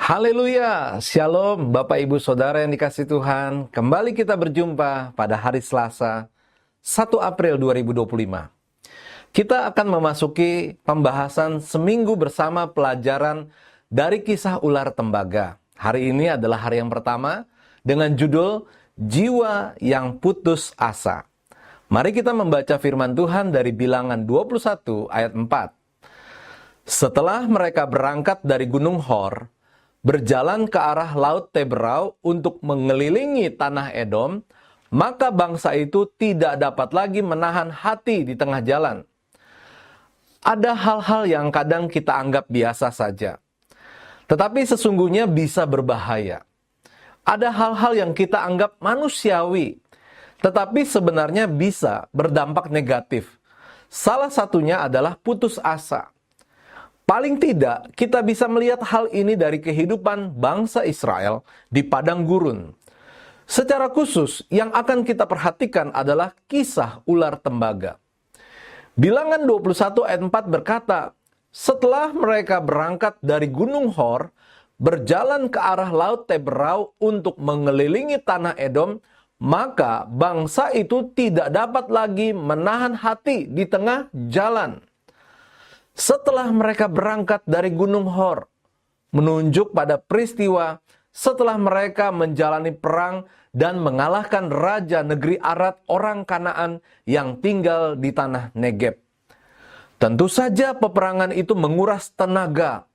Haleluya, Shalom Bapak Ibu Saudara yang dikasihi Tuhan. Kembali kita berjumpa pada hari Selasa 1 April 2025. Kita akan memasuki pembahasan seminggu bersama pelajaran dari kisah ular tembaga. Hari ini adalah hari yang pertama dengan judul Jiwa yang Putus Asa. Mari kita membaca firman Tuhan dari Bilangan 21 ayat 4. Setelah mereka berangkat dari Gunung Hor, berjalan ke arah Laut Teberau untuk mengelilingi tanah Edom, maka bangsa itu tidak dapat lagi menahan hati di tengah jalan. Ada hal-hal yang kadang kita anggap biasa saja, tetapi sesungguhnya bisa berbahaya. Ada hal-hal yang kita anggap manusiawi, tetapi sebenarnya bisa berdampak negatif. Salah satunya adalah putus asa. Paling tidak, kita bisa melihat hal ini dari kehidupan bangsa Israel di padang gurun. Secara khusus, yang akan kita perhatikan adalah kisah ular tembaga. Bilangan 21 ayat 4 berkata, setelah mereka berangkat dari Gunung Hor, berjalan ke arah Laut Teberau untuk mengelilingi tanah Edom, maka bangsa itu tidak dapat lagi menahan hati di tengah jalan. Setelah mereka berangkat dari Gunung Hor, menunjuk pada peristiwa setelah mereka menjalani perang dan mengalahkan raja negeri Arad orang Kanaan yang tinggal di tanah Negeb. Tentu saja peperangan itu menguras tenaga,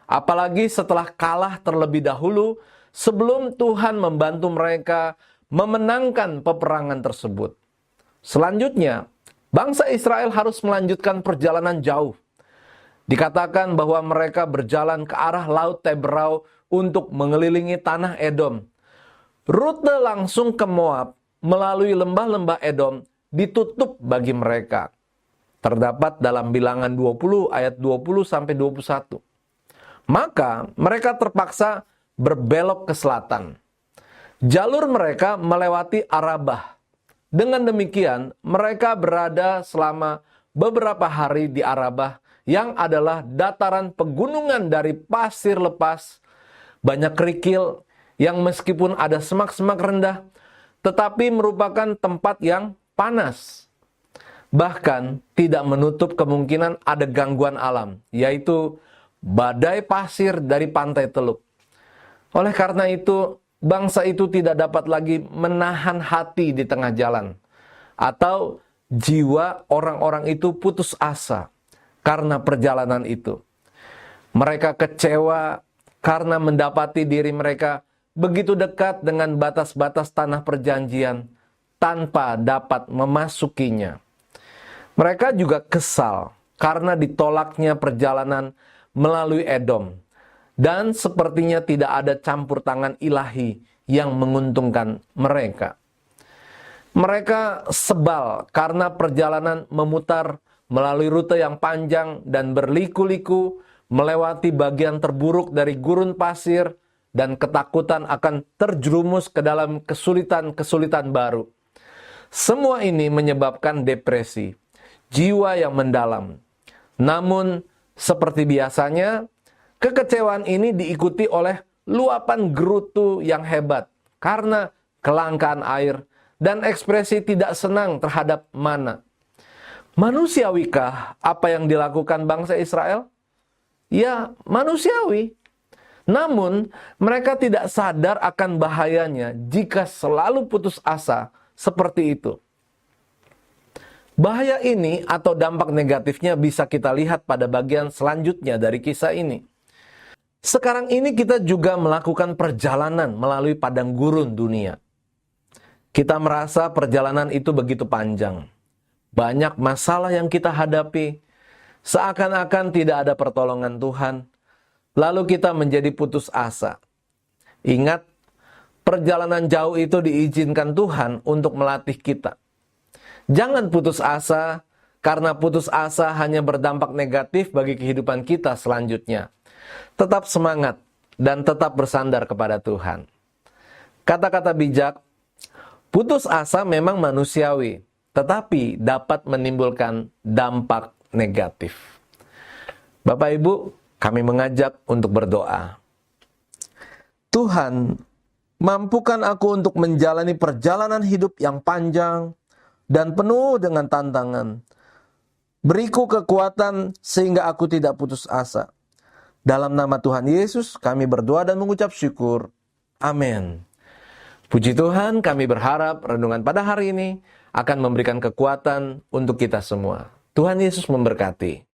apalagi setelah kalah terlebih dahulu sebelum Tuhan membantu mereka memenangkan peperangan tersebut. Selanjutnya, bangsa Israel harus melanjutkan perjalanan jauh. Dikatakan bahwa mereka berjalan ke arah Laut Teberau untuk mengelilingi tanah Edom. Rute langsung ke Moab melalui lembah-lembah Edom ditutup bagi mereka. Terdapat dalam Bilangan 20 ayat 20-21. Maka mereka terpaksa berbelok ke selatan. Jalur mereka melewati Arabah. Dengan demikian, mereka berada selama beberapa hari di Arabah, yang adalah dataran pegunungan dari pasir lepas, banyak kerikil yang meskipun ada semak-semak rendah, tetapi merupakan tempat yang panas. Bahkan tidak menutup kemungkinan ada gangguan alam, yaitu badai pasir dari pantai Teluk. Oleh karena itu, bangsa itu tidak dapat lagi menahan hati di tengah jalan, atau jiwa orang-orang itu putus asa karena perjalanan itu. Mereka kecewa karena mendapati diri mereka begitu dekat dengan batas-batas tanah perjanjian tanpa dapat memasukinya. Mereka juga kesal karena ditolaknya perjalanan melalui Edom, dan sepertinya tidak ada campur tangan ilahi yang menguntungkan mereka. Mereka sebal karena perjalanan memutar melalui rute yang panjang dan berliku-liku, melewati bagian terburuk dari gurun pasir, dan ketakutan akan terjerumus ke dalam kesulitan-kesulitan baru. Semua ini menyebabkan depresi, jiwa yang mendalam. Namun, seperti biasanya, kekecewaan ini diikuti oleh luapan gerutu yang hebat karena kelangkaan air dan ekspresi tidak senang terhadap mana. Manusiawikah apa yang dilakukan bangsa Israel? Ya, manusiawi. Namun, mereka tidak sadar akan bahayanya jika selalu putus asa seperti itu. Bahaya ini atau dampak negatifnya bisa kita lihat pada bagian selanjutnya dari kisah ini. Sekarang ini kita juga melakukan perjalanan melalui padang gurun dunia. Kita merasa perjalanan itu begitu panjang. Banyak masalah yang kita hadapi, seakan-akan tidak ada pertolongan Tuhan, lalu kita menjadi putus asa. Ingat, perjalanan jauh itu diizinkan Tuhan untuk melatih kita. Jangan putus asa, karena putus asa hanya berdampak negatif bagi kehidupan kita selanjutnya. Tetap semangat dan tetap bersandar kepada Tuhan. Kata-kata bijak, putus asa memang manusiawi, tetapi dapat menimbulkan dampak negatif. Bapak Ibu, kami mengajak untuk berdoa. Tuhan, mampukan aku untuk menjalani perjalanan hidup yang panjang dan penuh dengan tantangan. Beriku kekuatan sehingga aku tidak putus asa. Dalam nama Tuhan Yesus, kami berdoa dan mengucap syukur. Amin. Puji Tuhan, kami berharap renungan pada hari ini akan memberikan kekuatan untuk kita semua. Tuhan Yesus memberkati.